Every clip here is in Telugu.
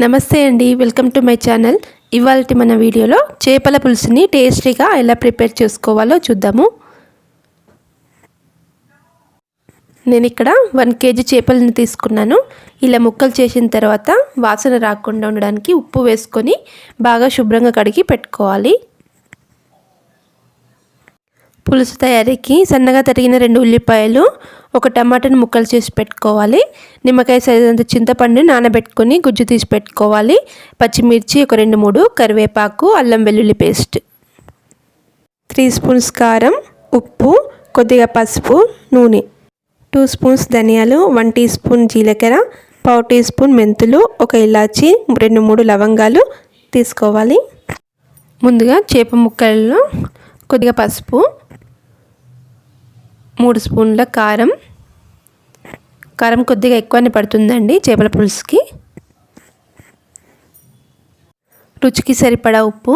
నమస్తే అండి, వెల్కమ్ టు మై ఛానల్. ఇవాల్టి మన వీడియోలో చేపల పులుసుని టేస్టీగా ఎలా ప్రిపేర్ చేసుకోవాలో చూద్దాము. నేను ఇక్కడ 1 kg చేపలను తీసుకున్నాను. ఇలా ముక్కలు చేసిన తర్వాత వాసన రాకుండా ఉండడానికి ఉప్పు వేసుకొని బాగా శుభ్రంగా కడిగి పెట్టుకోవాలి. పులుసు తయారీకి సన్నగా తరిగిన 2 ఉల్లిపాయలు, ఒక టమాటాను ముక్కలు చేసి పెట్టుకోవాలి. నిమ్మకాయ సైజంత చింతపండు నానబెట్టుకొని గుజ్జు తీసి పెట్టుకోవాలి. పచ్చిమిర్చి ఒక 2-3, కరివేపాకు, అల్లం వెల్లుల్లి పేస్ట్, 3 స్పూన్స్ కారం, ఉప్పు, కొద్దిగా పసుపు, నూనె, 2 స్పూన్స్ ధనియాలు, 1 టీ స్పూన్ జీలకర్ర, 1/2 టీ స్పూన్ మెంతులు, ఒక ఇలాచి, 2-3 లవంగాలు తీసుకోవాలి. ముందుగా చేప ముక్కలలో కొద్దిగా పసుపు, 3 స్పూన్ల కారం కొద్దిగా ఎక్కువనే పడుతుందండి చేపల పులుసుకి. రుచికి సరిపడా ఉప్పు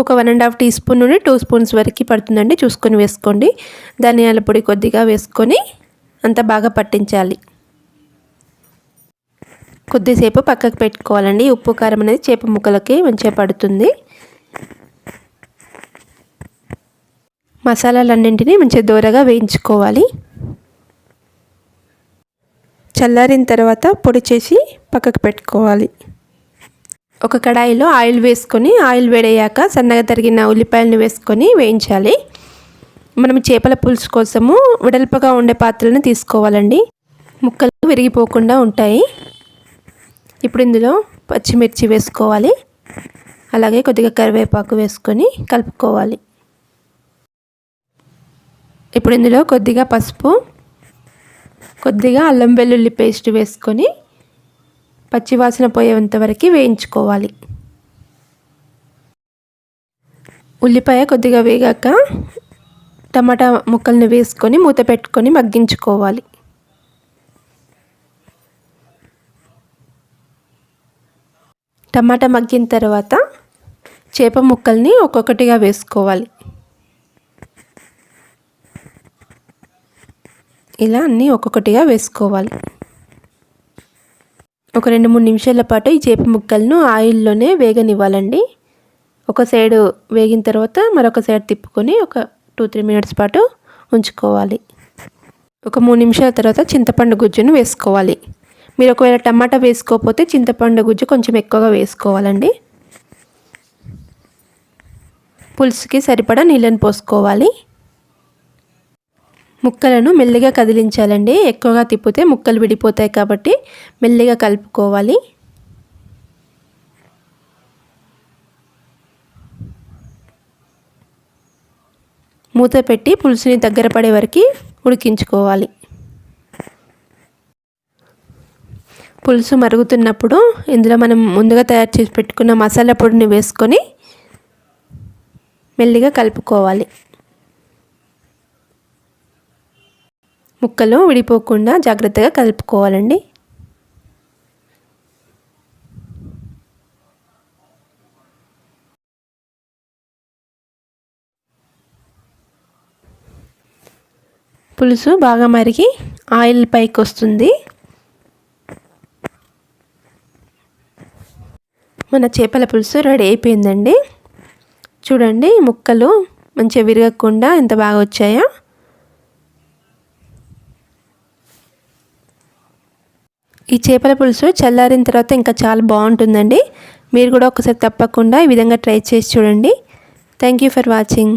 ఒక 1.5 టీ స్పూన్ నుండి 2 స్పూన్స్ వరకు పడుతుందండి, చూసుకొని వేసుకోండి. ధనియాల పొడి కొద్దిగా వేసుకొని అంతా బాగా పట్టించాలి. కొద్దిసేపు పక్కకు పెట్టుకోవాలండి. ఉప్పు కారం అనేది చేప ముక్కలకి మంచిగా పడుతుంది. మసాలాలన్నింటినీ మంచిగా దోరగా వేయించుకోవాలి. చల్లారిన తర్వాత పొడి చేసి పక్కకు పెట్టుకోవాలి. ఒక కడాయిలో ఆయిల్ వేసుకొని ఆయిల్ వేడయ్యాక సన్నగా తరిగిన ఉల్లిపాయలను వేసుకొని వేయించాలి. మనం చేపల పులుసు కోసము వెడల్పుగా ఉండే పాత్రలను తీసుకోవాలండి, ముక్కలు విరిగిపోకుండా ఉంటాయి. ఇప్పుడు ఇందులో పచ్చిమిర్చి వేసుకోవాలి. అలాగే కొద్దిగా కరివేపాకు వేసుకొని కలుపుకోవాలి. ఇప్పుడు ఇందులో కొద్దిగా పసుపు, కొద్దిగా అల్లం వెల్లుల్లి పేస్ట్ వేసుకొని పచ్చివాసన పోయేంత వరకు వేయించుకోవాలి. ఉల్లిపాయ కొద్దిగా వేగాక టమాటా ముక్కల్ని వేసుకొని మూత పెట్టుకొని మగ్గించుకోవాలి. టమాటా మగ్గిన తర్వాత చేప ముక్కల్ని ఒక్కొక్కటిగా వేసుకోవాలి. ఇలా అన్నీ ఒక్కొక్కటిగా వేసుకోవాలి. ఒక 2-3 నిమిషాల పాటు ఈ చేప ముక్కలను ఆయిల్లోనే వేగనివ్వాలండి. ఒక సైడు వేగిన తర్వాత మరొక సైడ్ తిప్పుకొని ఒక 2-3 మినిట్స్ పాటు ఉంచుకోవాలి. ఒక 3 నిమిషాల తర్వాత చింతపండు గుజ్జును వేసుకోవాలి. మీరు ఒకవేళ టమాటా వేసుకోకపోతే చింతపండు గుజ్జు కొంచెం ఎక్కువగా వేసుకోవాలండి. పులుసుకి సరిపడా నీళ్ళని పోసుకోవాలి. ముక్కలను మెల్లిగా కదిలించాలండి. ఎక్కువగా తిప్పితే ముక్కలు విడిపోతాయి కాబట్టి మెల్లిగా కలుపుకోవాలి. మూత పెట్టి పులుసుని దగ్గర పడే వరకు ఉడికించుకోవాలి. పులుసు మరుగుతున్నప్పుడు ఇందులో మనం ముందుగా తయారు చేసి పెట్టుకున్న మసాలా పొడిని వేసుకొని మెల్లిగా కలుపుకోవాలి. ముక్కలు విడిపోకుండా జాగ్రత్తగా కలుపుకోవాలండి. పులుసు బాగా మరిగి ఆయిల్ పైకి వస్తుంది. మన చేపల పులుసు రెడీ అయిపోయిందండి. చూడండి, ముక్కలు మంచిగా విరగకుండా ఎంత బాగా వచ్చాయో. ఈ చేపల పులుసు చల్లారిన తర్వాత ఇంకా చాలా బాగుంటుందండి. మీరు కూడా ఒకసారి తప్పకుండా ఈ విధంగా ట్రై చేసి చూడండి. Thank you for watching.